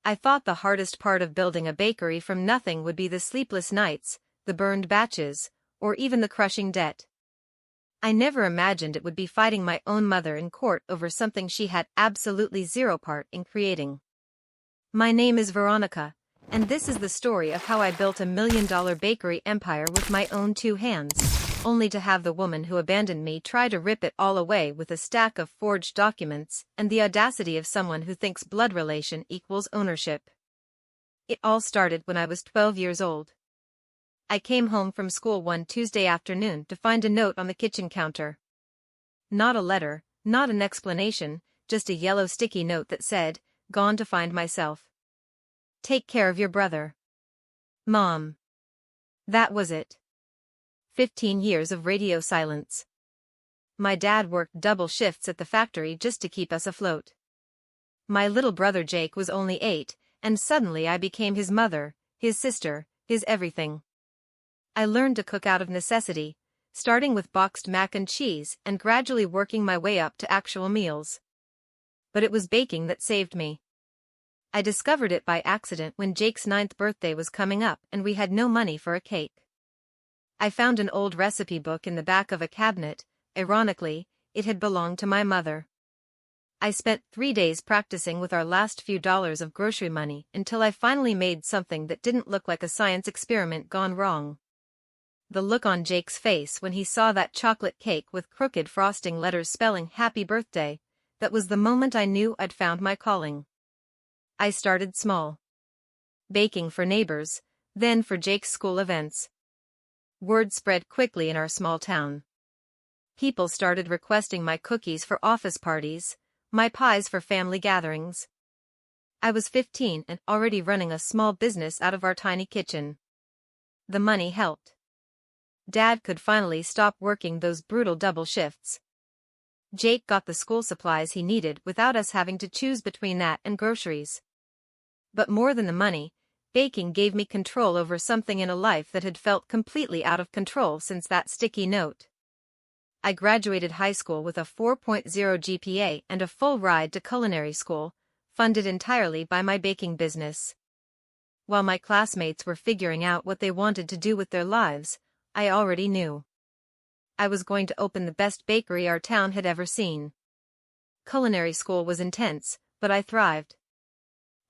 I thought the hardest part of building a bakery from nothing would be the sleepless nights, the burned batches, or even the crushing debt. I never imagined it would be fighting my own mother in court over something she had absolutely zero part in creating. My name is Veronica, and this is the story of how I built $1 million bakery empire with my own 2 hands, only to have the woman who abandoned me try to rip it all away with a stack of forged documents and the audacity of someone who thinks blood relation equals ownership. It all started when I was 12 years old. I came home from school one Tuesday afternoon to find a note on the kitchen counter. Not a letter, not an explanation, just a yellow sticky note that said, "Gone to find myself. Take care of your brother. Mom." That was it. 15 years of radio silence. My dad worked double shifts at the factory just to keep us afloat. My little brother Jake was only 8, and suddenly I became his mother, his sister, his everything. I learned to cook out of necessity, starting with boxed mac and cheese and gradually working my way up to actual meals. But it was baking that saved me. I discovered it by accident when Jake's 9th birthday was coming up and we had no money for a cake. I found an old recipe book in the back of a cabinet. Ironically, it had belonged to my mother. I spent 3 days practicing with our last few dollars of grocery money until I finally made something that didn't look like a science experiment gone wrong. The look on Jake's face when he saw that chocolate cake with crooked frosting letters spelling "Happy Birthday," that was the moment I knew I'd found my calling. I started small. Baking for neighbors, then for Jake's school events. Word spread quickly in our small town. People started requesting my cookies for office parties, my pies for family gatherings. I was 15 and already running a small business out of our tiny kitchen. The money helped. Dad could finally stop working those brutal double shifts. Jake got the school supplies he needed without us having to choose between that and groceries. But more than the money, baking gave me control over something in a life that had felt completely out of control since that sticky note. I graduated high school with a 4.0 GPA and a full ride to culinary school, funded entirely by my baking business. While my classmates were figuring out what they wanted to do with their lives, I already knew. I was going to open the best bakery our town had ever seen. Culinary school was intense, but I thrived.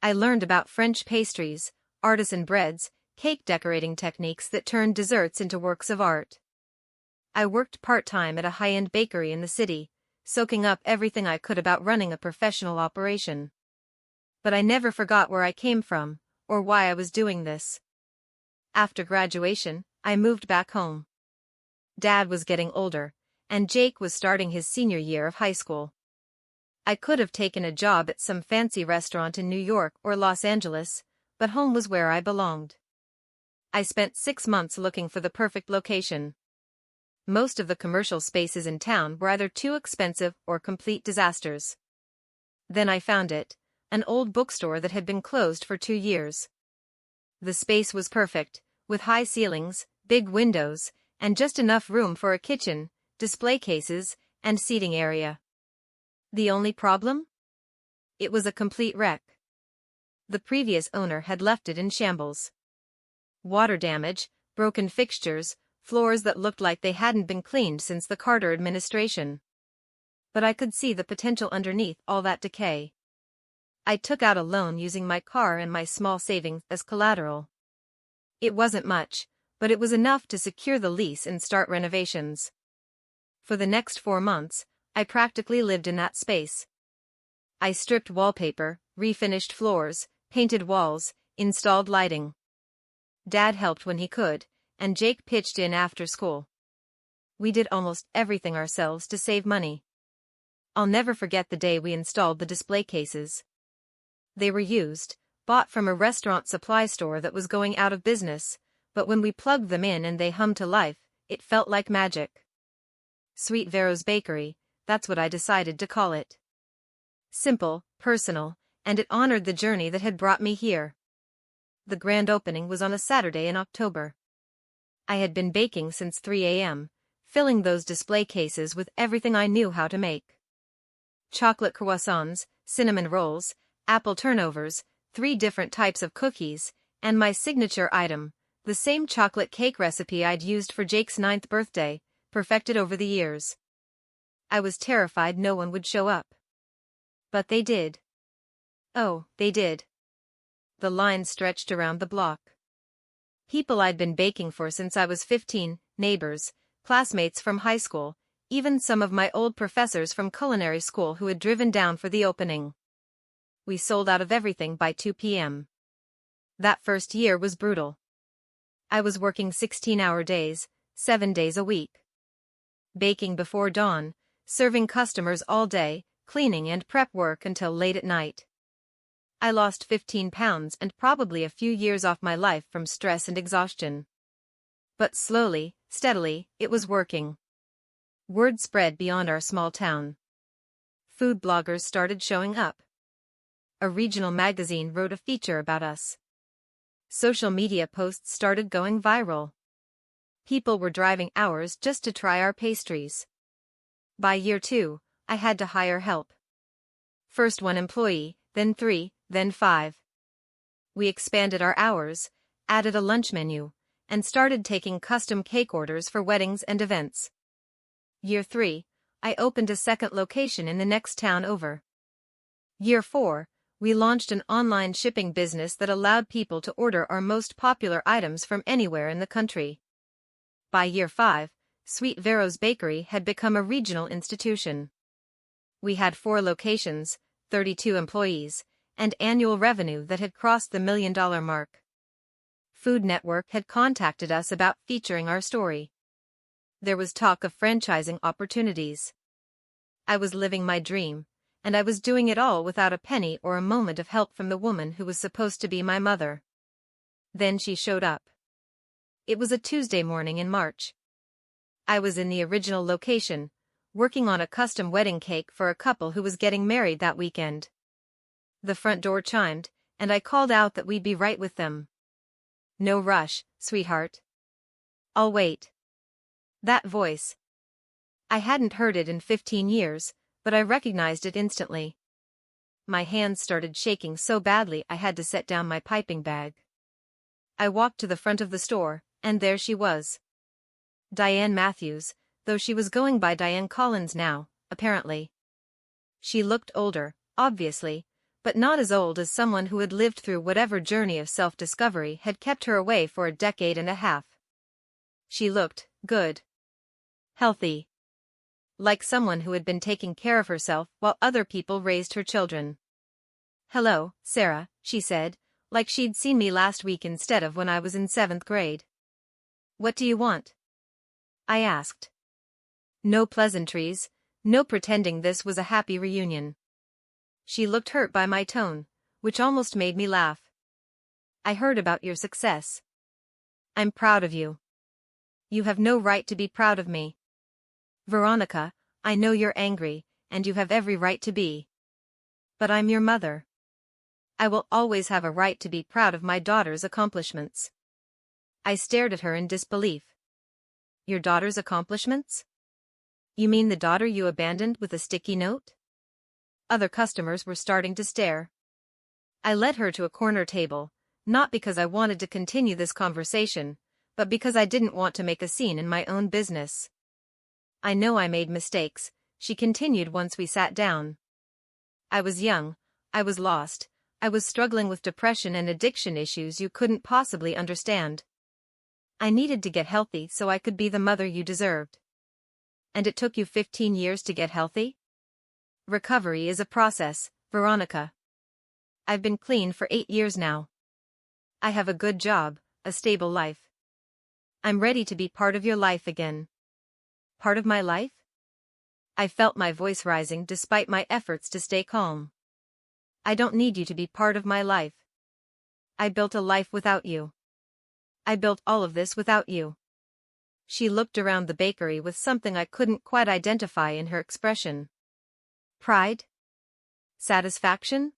I learned about French pastries, artisan breads, cake decorating techniques that turned desserts into works of art. I worked part-time at a high-end bakery in the city, soaking up everything I could about running a professional operation. But I never forgot where I came from, or why I was doing this. After graduation, I moved back home. Dad was getting older, and Jake was starting his senior year of high school. I could have taken a job at some fancy restaurant in New York or Los Angeles, but home was where I belonged. I spent 6 months looking for the perfect location. Most of the commercial spaces in town were either too expensive or complete disasters. Then I found it, an old bookstore that had been closed for 2 years. The space was perfect, with high ceilings, big windows, and just enough room for a kitchen, display cases, and seating area. The only problem? It was a complete wreck. The previous owner had left it in shambles. Water damage, broken fixtures, floors that looked like they hadn't been cleaned since the Carter administration. But I could see the potential underneath all that decay. I took out a loan using my car and my small savings as collateral. It wasn't much, but it was enough to secure the lease and start renovations. For the next 4 months, I practically lived in that space. I stripped wallpaper, refinished floors, painted walls, installed lighting. Dad helped when he could, and Jake pitched in after school. We did almost everything ourselves to save money. I'll never forget the day we installed the display cases. They were used, bought from a restaurant supply store that was going out of business, but when we plugged them in and they hummed to life, it felt like magic. Sweet Vero's Bakery, that's what I decided to call it. Simple, personal, and it honored the journey that had brought me here. The grand opening was on a Saturday in October. I had been baking since 3 a.m., filling those display cases with everything I knew how to make. Chocolate croissants, cinnamon rolls, apple turnovers, 3 different types of cookies, and my signature item, the same chocolate cake recipe I'd used for Jake's 9th birthday, perfected over the years. I was terrified no one would show up. But they did. Oh, they did. The line stretched around the block. People I'd been baking for since I was 15, neighbors, classmates from high school, even some of my old professors from culinary school who had driven down for the opening. We sold out of everything by 2 p.m. That first year was brutal. I was working 16-hour days, 7 days a week. Baking before dawn, serving customers all day, cleaning and prep work until late at night. I lost 15 pounds and probably a few years off my life from stress and exhaustion. But slowly, steadily, it was working. Word spread beyond our small town. Food bloggers started showing up. A regional magazine wrote a feature about us. Social media posts started going viral. People were driving hours just to try our pastries. By year 2, I had to hire help. First 1 employee, then 3, then 5. We expanded our hours, added a lunch menu, and started taking custom cake orders for weddings and events. Year 3, I opened a second location in the next town over. Year 4, we launched an online shipping business that allowed people to order our most popular items from anywhere in the country. By year 5, Sweet Vero's Bakery had become a regional institution. We had 4 locations, 32 employees, and annual revenue that had crossed the $1 million mark. Food Network had contacted us about featuring our story. There was talk of franchising opportunities. I was living my dream, and I was doing it all without a penny or a moment of help from the woman who was supposed to be my mother. Then she showed up. It was a Tuesday morning in March. I was in the original location, working on a custom wedding cake for a couple who was getting married that weekend. The front door chimed, and I called out that we'd be right with them. No rush, sweetheart. I'll wait. That voice. I hadn't heard it in 15 years, but I recognized it instantly. My hands started shaking so badly I had to set down my piping bag. I walked to the front of the store, and there she was. Diane Matthews, though she was going by Diane Collins now, apparently. She looked older, obviously, but not as old as someone who had lived through whatever journey of self-discovery had kept her away for a decade and a half. She looked good. Healthy. Like someone who had been taking care of herself while other people raised her children. "Hello, Sarah," she said, like she'd seen me last week instead of when I was in 7th grade. "What do you want?" I asked. No pleasantries, no pretending this was a happy reunion. She looked hurt by my tone, which almost made me laugh. "I heard about your success. I'm proud of you." "You have no right to be proud of me." "Veronica, I know you're angry, and you have every right to be. But I'm your mother. I will always have a right to be proud of my daughter's accomplishments." I stared at her in disbelief. "Your daughter's accomplishments? You mean the daughter you abandoned with a sticky note?" Other customers were starting to stare. I led her to a corner table, not because I wanted to continue this conversation, but because I didn't want to make a scene in my own business. "I know I made mistakes," she continued once we sat down. "I was young, I was lost, I was struggling with depression and addiction issues you couldn't possibly understand. I needed to get healthy so I could be the mother you deserved." "And it took you 15 years to get healthy?" "Recovery is a process, Veronica. I've been clean for 8 years now. I have a good job, a stable life. I'm ready to be part of your life again." "Part of my life?" I felt my voice rising despite my efforts to stay calm. "I don't need you to be part of my life. I built a life without you. I built all of this without you." She looked around the bakery with something I couldn't quite identify in her expression. Pride? Satisfaction?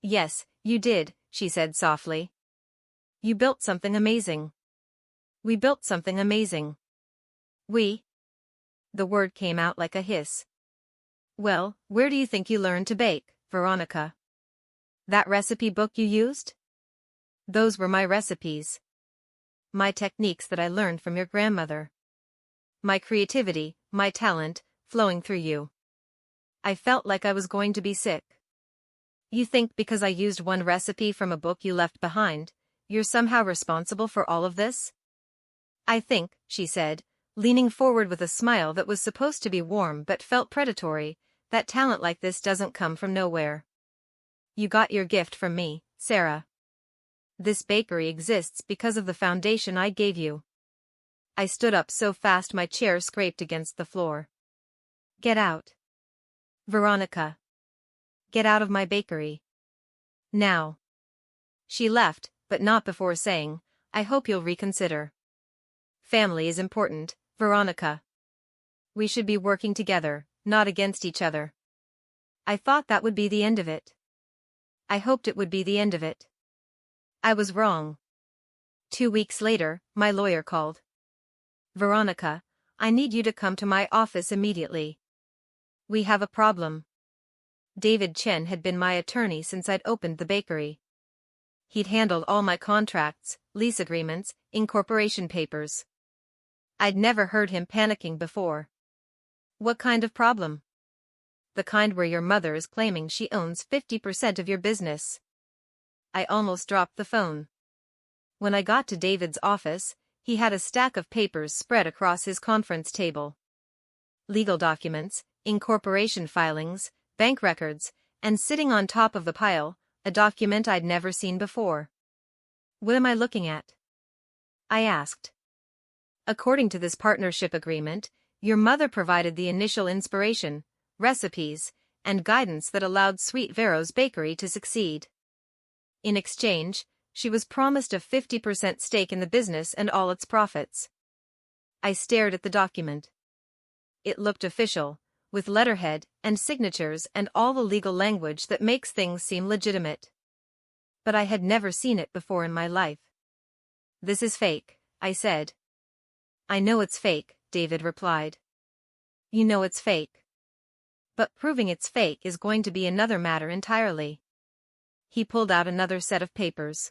"Yes, you did," she said softly. "You built something amazing. We built something amazing." "We?" The word came out like a hiss. "Well, where do you think you learned to bake, Veronica?" That recipe book you used? Those were my recipes. My techniques that I learned from your grandmother. My creativity, my talent, flowing through you. I felt like I was going to be sick. You think because I used one recipe from a book you left behind, you're somehow responsible for all of this? I think, she said, leaning forward with a smile that was supposed to be warm but felt predatory, that talent like this doesn't come from nowhere. You got your gift from me, Sarah. This bakery exists because of the foundation I gave you. I stood up so fast my chair scraped against the floor. Get out. Veronica. Get out of my bakery. Now. She left, but not before saying, I hope you'll reconsider. Family is important, Veronica. We should be working together, not against each other. I thought that would be the end of it. I hoped it would be the end of it. I was wrong. 2 weeks later, my lawyer called. Veronica, I need you to come to my office immediately. We have a problem. David Chen had been my attorney since I'd opened the bakery. He'd handled all my contracts, lease agreements, incorporation papers. I'd never heard him panicking before. What kind of problem? The kind where your mother is claiming she owns 50% of your business. I almost dropped the phone. When I got to David's office, he had a stack of papers spread across his conference table. Legal documents, incorporation filings, bank records, and sitting on top of the pile, a document I'd never seen before. What am I looking at? I asked. According to this partnership agreement, your mother provided the initial inspiration, recipes, and guidance that allowed Sweet Vero's bakery to succeed. In exchange, she was promised a 50% stake in the business and all its profits. I stared at the document. It looked official, with letterhead and signatures and all the legal language that makes things seem legitimate. But I had never seen it before in my life. This is fake, I said. I know it's fake, David replied. You know it's fake. But proving it's fake is going to be another matter entirely. He pulled out another set of papers.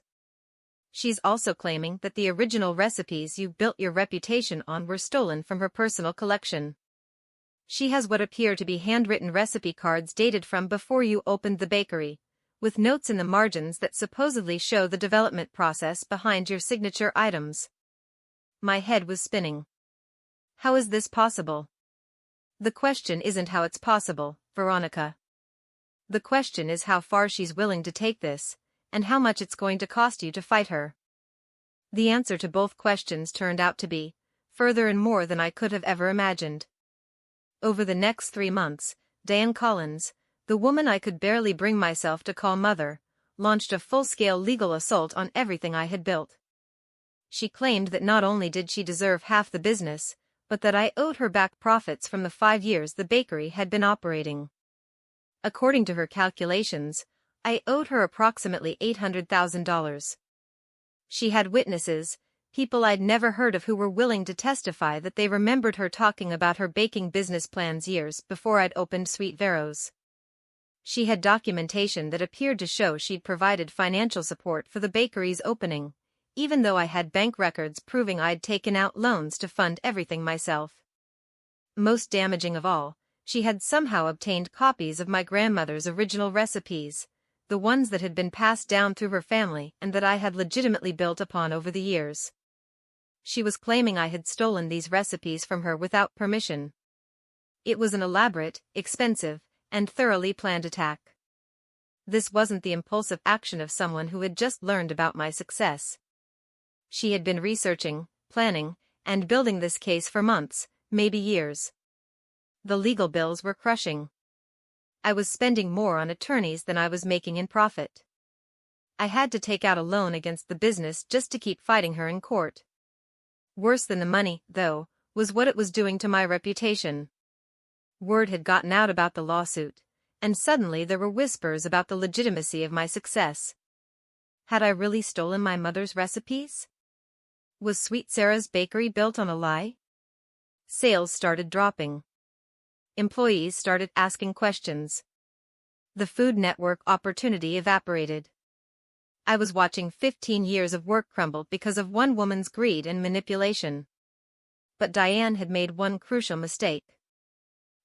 She's also claiming that the original recipes you built your reputation on were stolen from her personal collection. She has what appear to be handwritten recipe cards dated from before you opened the bakery, with notes in the margins that supposedly show the development process behind your signature items. My head was spinning. How is this possible? The question isn't how it's possible, Veronica. The question is how far she's willing to take this, and how much it's going to cost you to fight her. The answer to both questions turned out to be further and more than I could have ever imagined. Over the next 3 months, Diane Collins, the woman I could barely bring myself to call mother, launched a full-scale legal assault on everything I had built. She claimed that not only did she deserve half the business, but that I owed her back profits from the 5 years the bakery had been operating. According to her calculations, I owed her approximately $800,000. She had witnesses, people I'd never heard of who were willing to testify that they remembered her talking about her baking business plans years before I'd opened Sweet Vero's. She had documentation that appeared to show she'd provided financial support for the bakery's opening, even though I had bank records proving I'd taken out loans to fund everything myself. Most damaging of all, she had somehow obtained copies of my grandmother's original recipes, the ones that had been passed down through her family and that I had legitimately built upon over the years. She was claiming I had stolen these recipes from her without permission. It was an elaborate, expensive, and thoroughly planned attack. This wasn't the impulsive action of someone who had just learned about my success. She had been researching, planning, and building this case for months, maybe years. The legal bills were crushing. I was spending more on attorneys than I was making in profit. I had to take out a loan against the business just to keep fighting her in court. Worse than the money, though, was what it was doing to my reputation. Word had gotten out about the lawsuit, and suddenly there were whispers about the legitimacy of my success. Had I really stolen my mother's recipes? Was Sweet Sarah's bakery built on a lie? Sales started dropping. Employees started asking questions. The Food Network opportunity evaporated. I was watching 15 years of work crumble because of one woman's greed and manipulation. But Diane had made one crucial mistake.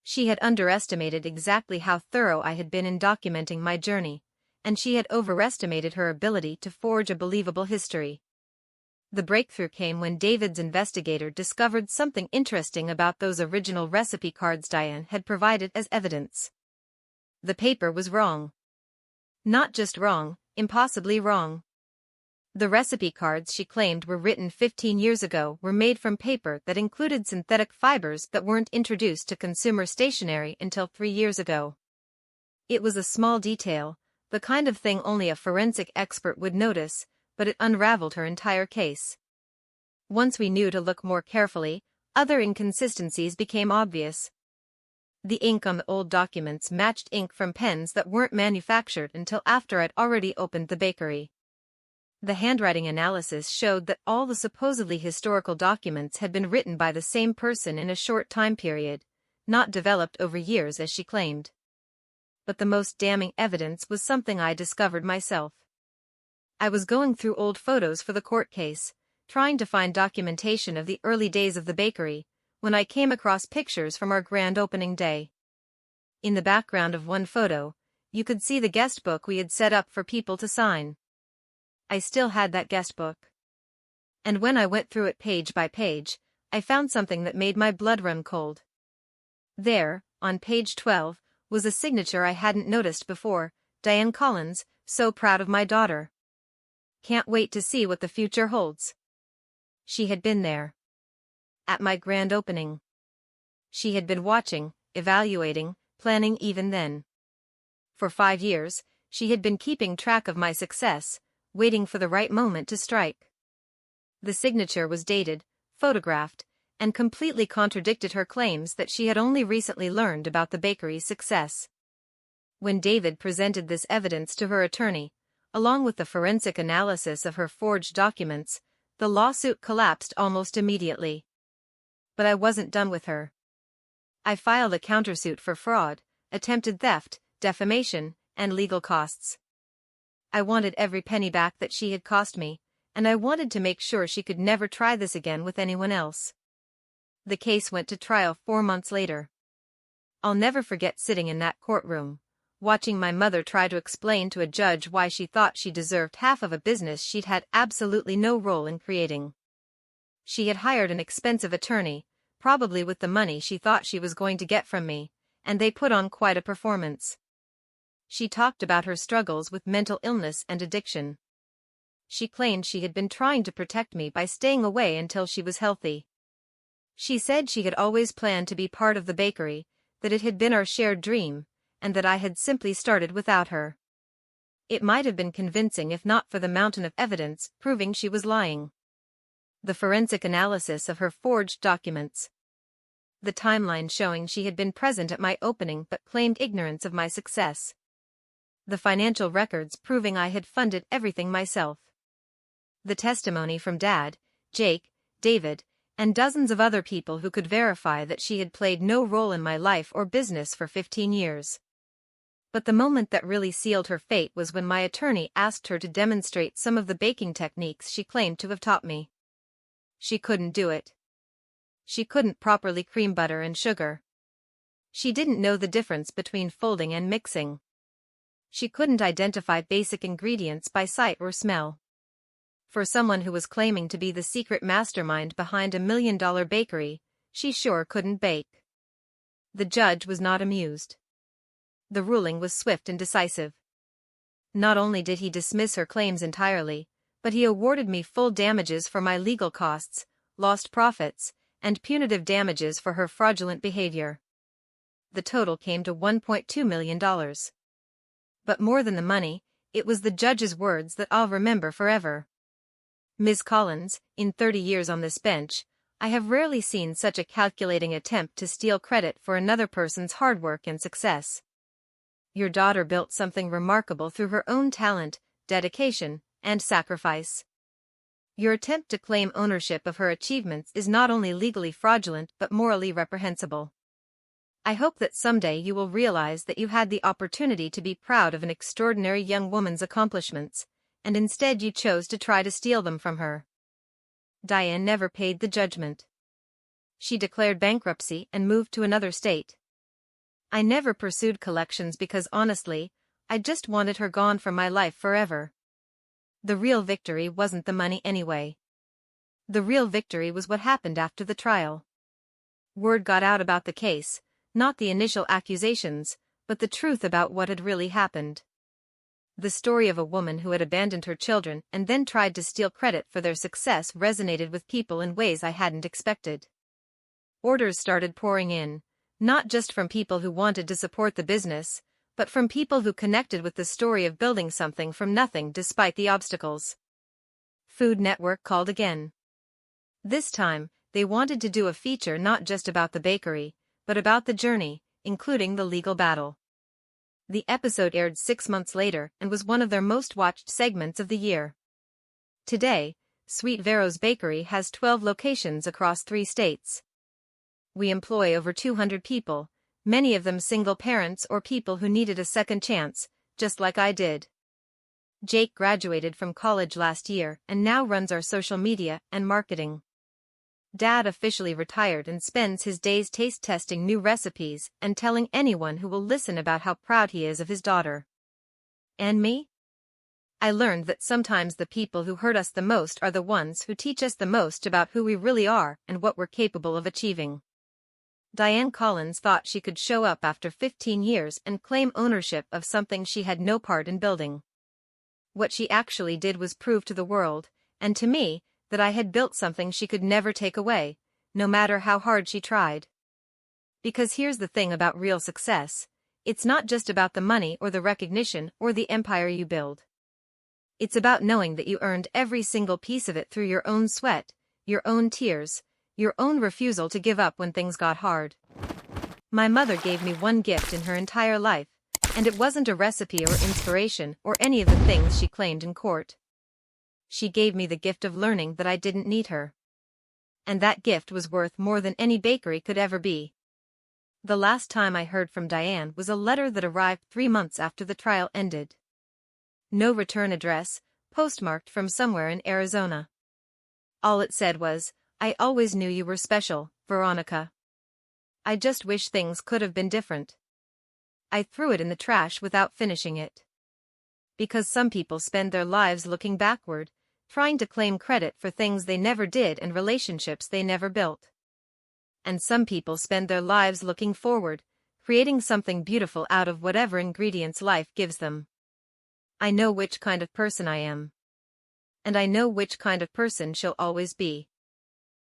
She had underestimated exactly how thorough I had been in documenting my journey, and she had overestimated her ability to forge a believable history. The breakthrough came when David's investigator discovered something interesting about those original recipe cards Diane had provided as evidence. The paper was wrong. Not just wrong, impossibly wrong. The recipe cards she claimed were written 15 years ago were made from paper that included synthetic fibers that weren't introduced to consumer stationery until 3 years ago. It was a small detail, the kind of thing only a forensic expert would notice, but it unraveled her entire case. Once we knew to look more carefully, other inconsistencies became obvious. The ink on the old documents matched ink from pens that weren't manufactured until after I'd already opened the bakery. The handwriting analysis showed that all the supposedly historical documents had been written by the same person in a short time period, not developed over years as she claimed. But the most damning evidence was something I discovered myself. I was going through old photos for the court case, trying to find documentation of the early days of the bakery, when I came across pictures from our grand opening day. In the background of one photo, you could see the guest book we had set up for people to sign. I still had that guest book. And when I went through it page by page, I found something that made my blood run cold. There, on page 12, was a signature I hadn't noticed before: Diane Collins, so proud of my daughter. Can't wait to see what the future holds. She had been there. At my grand opening. She had been watching, evaluating, planning even then. For 5 years, she had been keeping track of my success, waiting for the right moment to strike. The signature was dated, photographed, and completely contradicted her claims that she had only recently learned about the bakery's success. When David presented this evidence to her attorney, along with the forensic analysis of her forged documents, the lawsuit collapsed almost immediately. But I wasn't done with her. I filed a countersuit for fraud, attempted theft, defamation, and legal costs. I wanted every penny back that she had cost me, and I wanted to make sure she could never try this again with anyone else. The case went to trial 4 months later. I'll never forget sitting in that courtroom, watching my mother try to explain to a judge why she thought she deserved half of a business she'd had absolutely no role in creating. She had hired an expensive attorney, probably with the money she thought she was going to get from me, and they put on quite a performance. She talked about her struggles with mental illness and addiction. She claimed she had been trying to protect me by staying away until she was healthy. She said she had always planned to be part of the bakery, that it had been our shared dream, and that I had simply started without her. It might have been convincing if not for the mountain of evidence proving she was lying. The forensic analysis of her forged documents. The timeline showing she had been present at my opening but claimed ignorance of my success. The financial records proving I had funded everything myself. The testimony from Dad, Jake, David, and dozens of other people who could verify that she had played no role in my life or business for 15 years. But the moment that really sealed her fate was when my attorney asked her to demonstrate some of the baking techniques she claimed to have taught me. She couldn't do it. She couldn't properly cream butter and sugar. She didn't know the difference between folding and mixing. She couldn't identify basic ingredients by sight or smell. For someone who was claiming to be the secret mastermind behind a $1 million bakery, she sure couldn't bake. The judge was not amused. The ruling was swift and decisive. Not only did he dismiss her claims entirely, but he awarded me full damages for my legal costs, lost profits, and punitive damages for her fraudulent behavior. The total came to $1.2 million. But more than the money, it was the judge's words that I'll remember forever. Ms. Collins, in 30 years on this bench, I have rarely seen such a calculating attempt to steal credit for another person's hard work and success. Your daughter built something remarkable through her own talent, dedication, and sacrifice. Your attempt to claim ownership of her achievements is not only legally fraudulent but morally reprehensible. I hope that someday you will realize that you had the opportunity to be proud of an extraordinary young woman's accomplishments, and instead you chose to try to steal them from her. Diane never paid the judgment. She declared bankruptcy and moved to another state. I never pursued collections because honestly, I just wanted her gone from my life forever. The real victory wasn't the money anyway. The real victory was what happened after the trial. Word got out about the case, not the initial accusations, but the truth about what had really happened. The story of a woman who had abandoned her children and then tried to steal credit for their success resonated with people in ways I hadn't expected. Orders started pouring in, not just from people who wanted to support the business, but from people who connected with the story of building something from nothing despite the obstacles. Food Network called again. This time, they wanted to do a feature not just about the bakery, but about the journey, including the legal battle. The episode aired 6 months later and was one of their most watched segments of the year. Today, Sweet Vero's Bakery has 12 locations across 3 states. We employ over 200 people, many of them single parents or people who needed a second chance, just like I did. Jake graduated from college last year and now runs our social media and marketing. Dad officially retired and spends his days taste testing new recipes and telling anyone who will listen about how proud he is of his daughter. And me? I learned that sometimes the people who hurt us the most are the ones who teach us the most about who we really are and what we're capable of achieving. Diane Collins thought she could show up after 15 years and claim ownership of something she had no part in building. What she actually did was prove to the world, and to me, that I had built something she could never take away, no matter how hard she tried. Because here's the thing about real success, it's not just about the money or the recognition or the empire you build. It's about knowing that you earned every single piece of it through your own sweat, your own tears, your own refusal to give up when things got hard. My mother gave me one gift in her entire life, and it wasn't a recipe or inspiration or any of the things she claimed in court. She gave me the gift of learning that I didn't need her. And that gift was worth more than any bakery could ever be. The last time I heard from Diane was a letter that arrived 3 months after the trial ended. No return address, postmarked from somewhere in Arizona. All it said was, "I always knew you were special, Veronica. I just wish things could have been different." I threw it in the trash without finishing it. Because some people spend their lives looking backward, trying to claim credit for things they never did and relationships they never built. And some people spend their lives looking forward, creating something beautiful out of whatever ingredients life gives them. I know which kind of person I am. And I know which kind of person she'll always be.